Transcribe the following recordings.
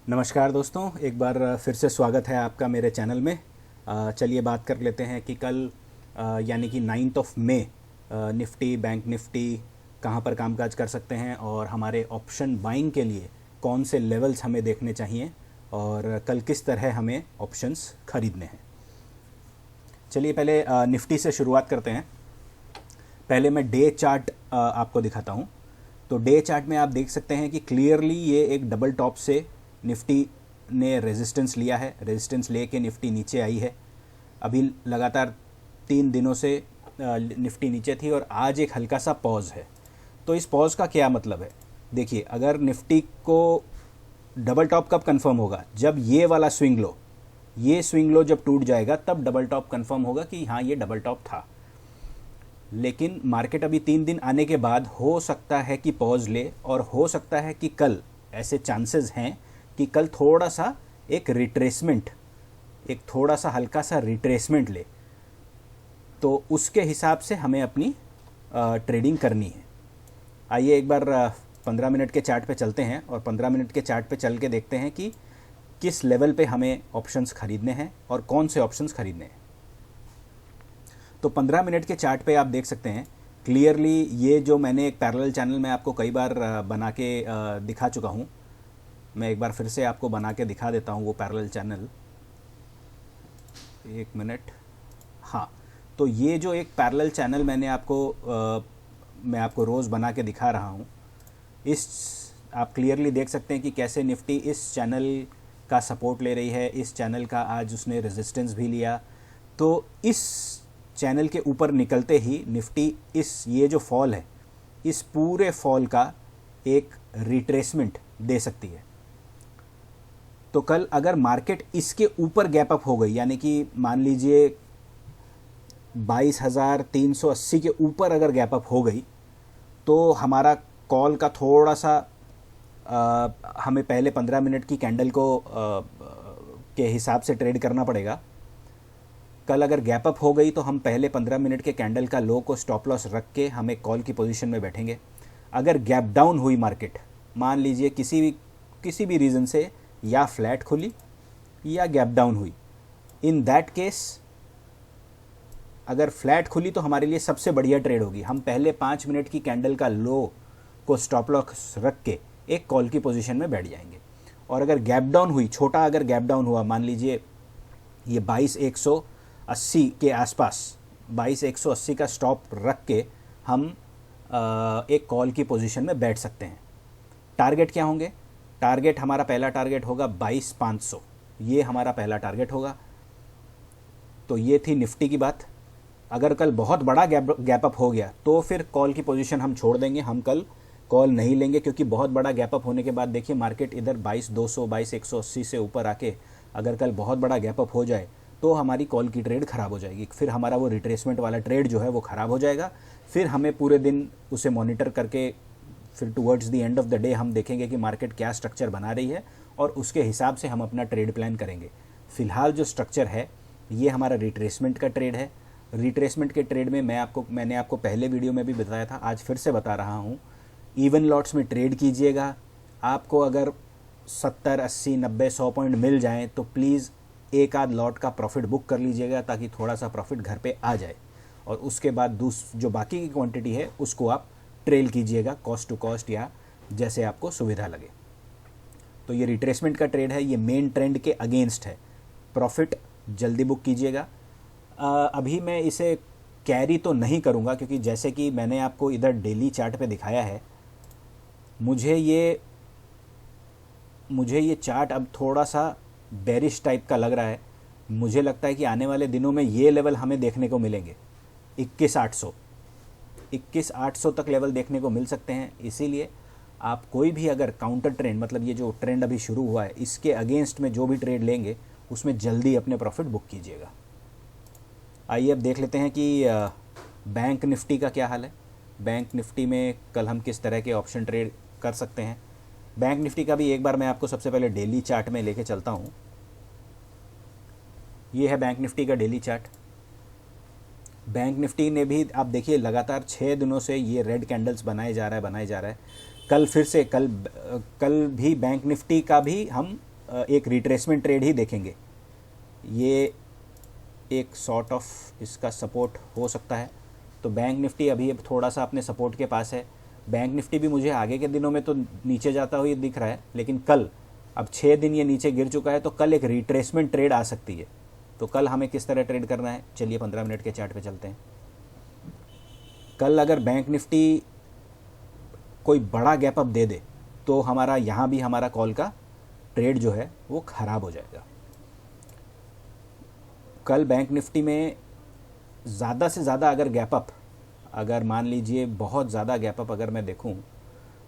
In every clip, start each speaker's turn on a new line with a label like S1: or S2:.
S1: नमस्कार दोस्तों, एक बार फिर से स्वागत है आपका मेरे चैनल में। चलिए बात कर लेते हैं कि कल यानी कि 9 मई निफ्टी, बैंक निफ्टी कहाँ पर कामकाज कर सकते हैं और हमारे ऑप्शन बाइंग के लिए कौन से लेवल्स हमें देखने चाहिए और कल किस तरह हमें ऑप्शंस खरीदने हैं। चलिए पहले निफ्टी से शुरुआत करते हैं। पहले मैं डे चार्ट आपको दिखाता हूँ। तो डे चार्ट में आप देख सकते हैं कि क्लियरली ये एक डबल टॉप से निफ्टी ने रेजिस्टेंस लिया है। रेजिस्टेंस लेके निफ्टी नीचे आई है। अभी लगातार 3 दिनों से निफ्टी नीचे थी और आज एक हल्का सा पॉज है। तो इस पॉज का क्या मतलब है? देखिए, अगर निफ्टी को डबल टॉप कब कंफर्म होगा? जब ये वाला स्विंग लो जब टूट जाएगा तब डबल टॉप कंफर्म होगा कि हाँ ये डबल टॉप था। लेकिन मार्केट अभी 3 दिन आने के बाद हो सकता है कि पॉज ले और हो सकता है कि कल ऐसे चांसेस हैं कि कल थोड़ा सा एक थोड़ा सा हल्का सा रिट्रेसमेंट ले। तो उसके हिसाब से हमें अपनी ट्रेडिंग करनी है। आइए एक बार 15 मिनट के चार्ट पे चलते हैं और 15 मिनट के चार्ट पे चल के देखते हैं कि किस लेवल पे हमें ऑप्शंस खरीदने हैं और कौन से ऑप्शंस खरीदने हैं। तो 15 मिनट के चार्ट पे आप देख सकते हैं क्लियरली ये जो मैंने एक पैरेलल चैनल में आपको कई बार बना के दिखा चुका हूँ। मैं एक बार फिर से आपको बना के दिखा देता हूँ वो पैरेलल चैनल। एक मिनट। हाँ, तो ये जो एक पैरेलल चैनल मैं आपको रोज़ बना के दिखा रहा हूँ, इस आप क्लियरली देख सकते हैं कि कैसे निफ्टी इस चैनल का सपोर्ट ले रही है। इस चैनल का आज उसने रेजिस्टेंस भी लिया। तो इस चैनल के ऊपर निकलते ही निफ्टी ये जो फॉल है, इस पूरे फॉल का एक रिट्रेसमेंट दे सकती है। तो कल अगर मार्केट इसके ऊपर गैप अप हो गई, यानी कि मान लीजिए 22,380 के ऊपर अगर गैप अप हो गई, तो हमारा कॉल का थोड़ा सा हमें पहले 15 मिनट की कैंडल को के हिसाब से ट्रेड करना पड़ेगा। कल अगर गैप अप हो गई तो हम पहले 15 मिनट के कैंडल का लो को स्टॉप लॉस रख के हमें कॉल की पोजीशन में बैठेंगे। अगर गैप डाउन हुई मार्केट, मान लीजिए किसी भी रीज़न से या फ्लैट खुली या गैप डाउन हुई, इन दैट केस अगर फ्लैट खुली तो हमारे लिए सबसे बढ़िया ट्रेड होगी। हम पहले 5 मिनट की कैंडल का लो को स्टॉप लॉस रख के एक कॉल की पोजीशन में बैठ जाएंगे। और अगर गैप डाउन हुई, छोटा अगर गैप डाउन हुआ, मान लीजिए ये 22,180 के आसपास, 22,180 का स्टॉप रख के हम एक कॉल की पोजीशन में बैठ सकते हैं। टारगेट क्या होंगे? टारगेट हमारा पहला टारगेट होगा 22,500, ये हमारा पहला टारगेट होगा। तो ये थी निफ्टी की बात। अगर कल बहुत बड़ा गैप अप हो गया तो फिर कॉल की पोजीशन हम छोड़ देंगे, हम कल कॉल नहीं लेंगे, क्योंकि बहुत बड़ा गैप अप होने के बाद देखिए मार्केट इधर 22,200, 22,180 से ऊपर आके अगर कल बहुत बड़ा गैप अप हो जाए तो हमारी कॉल की ट्रेड ख़राब हो जाएगी। फिर हमारा वो रिट्रेसमेंट वाला ट्रेड जो है वो ख़राब हो जाएगा। फिर हमें पूरे दिन उसे मॉनिटर करके फिर towards the end of the day हम देखेंगे कि मार्केट क्या स्ट्रक्चर बना रही है और उसके हिसाब से हम अपना ट्रेड प्लान करेंगे। फ़िलहाल जो स्ट्रक्चर है ये हमारा रिट्रेसमेंट का ट्रेड है। रिट्रेसमेंट के ट्रेड में मैंने आपको पहले वीडियो में भी बताया था, आज फिर से बता रहा हूँ, इवन लॉट्स में ट्रेड कीजिएगा। आपको अगर 70, 80, 90, 100 पॉइंट मिल जाएँ तो प्लीज़ एक आध लॉट का प्रॉफिट बुक कर लीजिएगा, ताकि थोड़ा सा प्रॉफिट घर पे आ जाए। और उसके बाद जो बाकी की क्वांटिटी है उसको आप ट्रेल कीजिएगा कॉस्ट टू कॉस्ट या जैसे आपको सुविधा लगे। तो ये रिट्रेसमेंट का ट्रेड है, ये मेन ट्रेंड के अगेंस्ट है। प्रॉफिट जल्दी बुक कीजिएगा। अभी मैं इसे कैरी तो नहीं करूँगा, क्योंकि जैसे कि मैंने आपको इधर डेली चार्ट पे दिखाया है, मुझे ये चार्ट अब थोड़ा सा बेरिश टाइप का लग रहा है। मुझे लगता है कि आने वाले दिनों में ये लेवल हमें देखने को मिलेंगे, 21,800 तक लेवल देखने को मिल सकते हैं। इसीलिए आप कोई भी अगर काउंटर ट्रेंड, मतलब ये जो ट्रेंड अभी शुरू हुआ है, इसके अगेंस्ट में जो भी ट्रेड लेंगे उसमें जल्दी अपने प्रॉफिट बुक कीजिएगा। आइए अब देख लेते हैं कि बैंक निफ्टी का क्या हाल है। बैंक निफ्टी में कल हम किस तरह के ऑप्शन ट्रेड कर सकते हैं। बैंक निफ्टी का भी एक बार मैं आपको सबसे पहले डेली चार्ट में लेके चलता हूँ। ये है बैंक निफ्टी का डेली चार्ट। बैंक निफ्टी ने भी आप देखिए लगातार 6 दिनों से ये रेड कैंडल्स बनाए जा रहा है। कल भी बैंक निफ्टी का भी हम एक रिट्रेसमेंट ट्रेड ही देखेंगे। ये एक सॉर्ट ऑफ इसका सपोर्ट हो सकता है। तो बैंक निफ्टी अभी अब थोड़ा सा अपने सपोर्ट के पास है। बैंक निफ्टी भी मुझे आगे के दिनों में तो नीचे जाता हुआ दिख रहा है, लेकिन कल अब 6 दिन ये नीचे गिर चुका है, तो कल एक रिट्रेसमेंट ट्रेड आ सकती है। तो कल हमें किस तरह ट्रेड करना है, चलिए 15 मिनट के चार्ट पे चलते हैं। कल अगर बैंक निफ्टी कोई बड़ा गैप अप दे दे तो हमारा यहाँ भी हमारा कॉल का ट्रेड जो है वो ख़राब हो जाएगा। कल बैंक निफ्टी में ज़्यादा से ज़्यादा अगर गैप अप, अगर मान लीजिए बहुत ज़्यादा गैप अप अगर मैं देखूं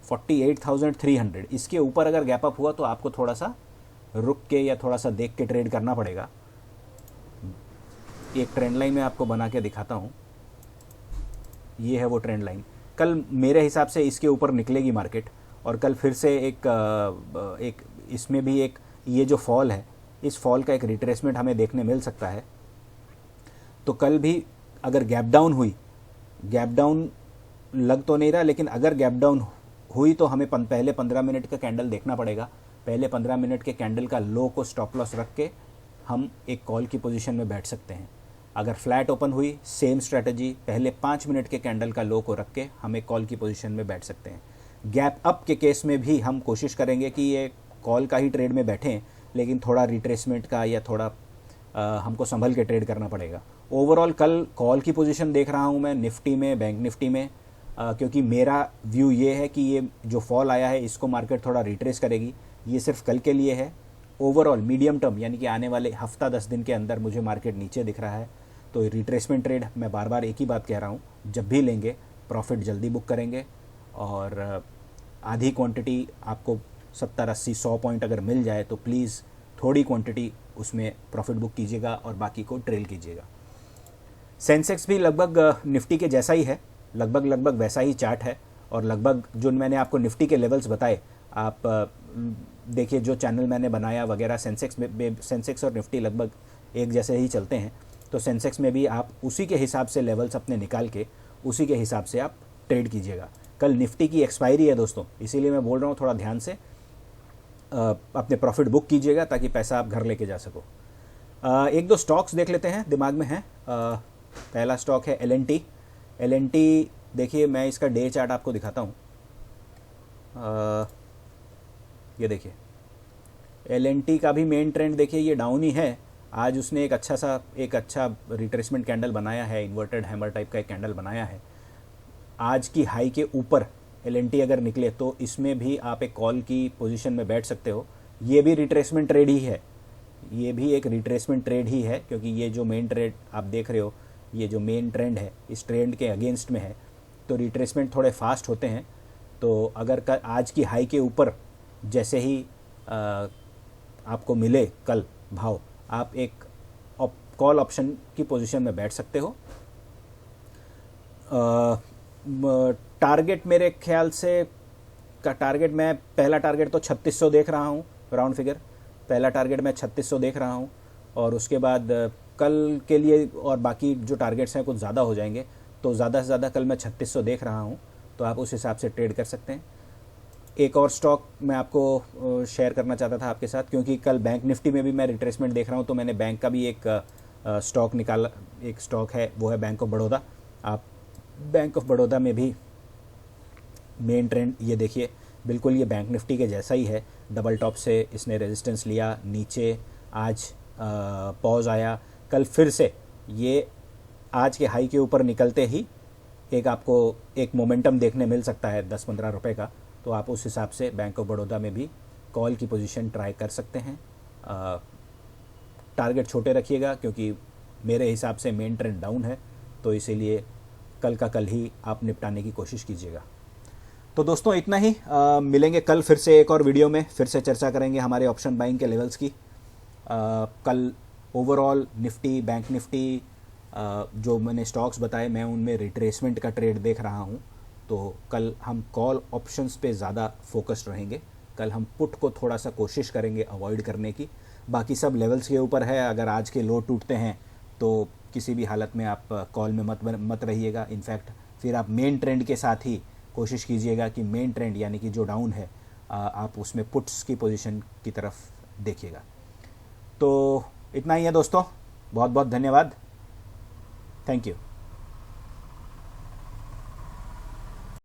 S1: 48,300, इसके ऊपर अगर गैप अप हुआ तो आपको थोड़ा सा रुक के या थोड़ा सा देख के ट्रेड करना पड़ेगा। एक ट्रेंड लाइन मैं आपको बना के दिखाता हूँ। ये है वो ट्रेंड लाइन। कल मेरे हिसाब से इसके ऊपर निकलेगी मार्केट, और कल फिर से एक इसमें भी एक ये जो फॉल है, इस फॉल का एक रिट्रेसमेंट हमें देखने मिल सकता है। तो कल भी अगर गैप डाउन हुई, गैप डाउन लग तो नहीं रहा, लेकिन अगर गैप डाउन हुई तो हमें पहले 15 मिनट का कैंडल देखना पड़ेगा। पहले 15 मिनट के कैंडल का लो को स्टॉप लॉस रख के हम एक कॉल की पोजीशन में बैठ सकते हैं। अगर फ्लैट ओपन हुई, सेम स्ट्रेटजी, पहले 5 मिनट के कैंडल का लो को रख के हम एक कॉल की पोजीशन में बैठ सकते हैं। गैप अप के केस में भी हम कोशिश करेंगे कि ये कॉल का ही ट्रेड में बैठें, लेकिन थोड़ा रिट्रेसमेंट का या थोड़ा हमको संभल के ट्रेड करना पड़ेगा। ओवरऑल कल कॉल की पोजीशन देख रहा हूँ मैं निफ्टी में, बैंक निफ्टी में, क्योंकि मेरा व्यू ये है कि ये जो फॉल आया है इसको मार्केट थोड़ा रिट्रेस करेगी। ये सिर्फ कल के लिए है। ओवरऑल मीडियम टर्म यानी कि आने वाले हफ्ता 10 दिन के अंदर मुझे मार्केट नीचे दिख रहा है। तो रिट्रेसमेंट ट्रेड मैं बार बार एक ही बात कह रहा हूँ, जब भी लेंगे प्रॉफिट जल्दी बुक करेंगे, और आधी क्वांटिटी आपको 70, 80, 100 पॉइंट अगर मिल जाए तो प्लीज़ थोड़ी क्वांटिटी उसमें प्रॉफिट बुक कीजिएगा और बाकी को ट्रेल कीजिएगा। सेंसेक्स भी लगभग निफ्टी के जैसा ही है, लगभग वैसा ही चार्ट है, और लगभग जो मैंने आपको निफ्टी के लेवल्स बताए, आप देखिए जो चैनल मैंने बनाया वगैरह, सेंसेक्स और निफ्टी लगभग एक जैसे ही चलते हैं। तो सेंसेक्स में भी आप उसी के हिसाब से लेवल्स अपने निकाल के उसी के हिसाब से आप ट्रेड कीजिएगा। कल निफ्टी की एक्सपायरी है दोस्तों, इसीलिए मैं बोल रहा हूँ थोड़ा ध्यान से अपने प्रॉफिट बुक कीजिएगा ताकि पैसा आप घर लेके जा सको। एक दो स्टॉक्स देख लेते हैं, दिमाग में है। पहला स्टॉक है LNT। LNT देखिए, मैं इसका डे चार्ट आपको दिखाता हूँ। ये देखिए LNT का भी मेन ट्रेंड देखिए, ये डाउन ही है। आज उसने एक अच्छा रिट्रेसमेंट कैंडल बनाया है, इन्वर्टेड हैमर टाइप का एक कैंडल बनाया है। आज की हाई के ऊपर LNT अगर निकले तो इसमें भी आप एक कॉल की पोजीशन में बैठ सकते हो। ये भी रिट्रेसमेंट ट्रेड ही है, ये भी एक रिट्रेसमेंट ट्रेड ही है, क्योंकि ये जो मेन ट्रेड आप देख रहे हो, ये जो मेन ट्रेंड है इस ट्रेंड के अगेंस्ट में है। तो रिट्रेसमेंट थोड़े फास्ट होते हैं। तो अगर आज की हाई के ऊपर जैसे ही आपको मिले कल भाव, आप एक कॉल ऑप्शन की पोजीशन में बैठ सकते हो। टारगेट मेरे ख्याल से का टारगेट, मैं पहला टारगेट तो 3600 देख रहा हूँ, राउंड फिगर। पहला टारगेट मैं 3600 देख रहा हूँ, और उसके बाद कल के लिए और बाकी जो टारगेट्स हैं कुछ ज़्यादा हो जाएंगे, तो ज़्यादा से ज़्यादा कल मैं 3600 देख रहा हूँ। तो आप उस हिसाब से ट्रेड कर सकते हैं। एक और स्टॉक मैं आपको शेयर करना चाहता था आपके साथ, क्योंकि कल बैंक निफ्टी में भी मैं रिट्रेसमेंट देख रहा हूँ, तो मैंने बैंक का भी एक स्टॉक निकाला। एक स्टॉक है, वो है बैंक ऑफ बड़ौदा। आप बैंक ऑफ बड़ौदा में भी मेन ट्रेंड ये देखिए, बिल्कुल ये बैंक निफ्टी के जैसा ही है। डबल टॉप से इसने रेजिस्टेंस लिया, नीचे आज पॉज आया। कल फिर से ये आज के हाई के ऊपर निकलते ही एक आपको एक मोमेंटम देखने मिल सकता है 10-15 रुपए का। तो आप उस हिसाब से बैंक ऑफ बड़ौदा में भी कॉल की पोजीशन ट्राई कर सकते हैं। टारगेट छोटे रखिएगा, क्योंकि मेरे हिसाब से मेन ट्रेंड डाउन है, तो इसीलिए कल का कल ही आप निपटाने की कोशिश कीजिएगा। तो दोस्तों इतना ही। मिलेंगे कल फिर से एक और वीडियो में, फिर से चर्चा करेंगे हमारे ऑप्शन बाइंग के लेवल्स की। कल ओवरऑल निफ्टी, बैंक निफ्टी, जो मैंने स्टॉक्स बताए, मैं उनमें रिट्रेसमेंट का ट्रेड देख रहा हूँ। तो कल हम कॉल ऑप्शंस पे ज़्यादा फोकस्ड रहेंगे। कल हम पुट को थोड़ा सा कोशिश करेंगे अवॉइड करने की। बाकी सब लेवल्स के ऊपर है। अगर आज के लो टूटते हैं तो किसी भी हालत में आप कॉल में मत रहिएगा। इनफैक्ट फिर आप मेन ट्रेंड के साथ ही कोशिश कीजिएगा कि मेन ट्रेंड यानी कि जो डाउन है, आप उसमें पुट्स की पोजीशन की तरफ देखिएगा। तो इतना ही है दोस्तों, बहुत बहुत धन्यवाद, थैंक यू।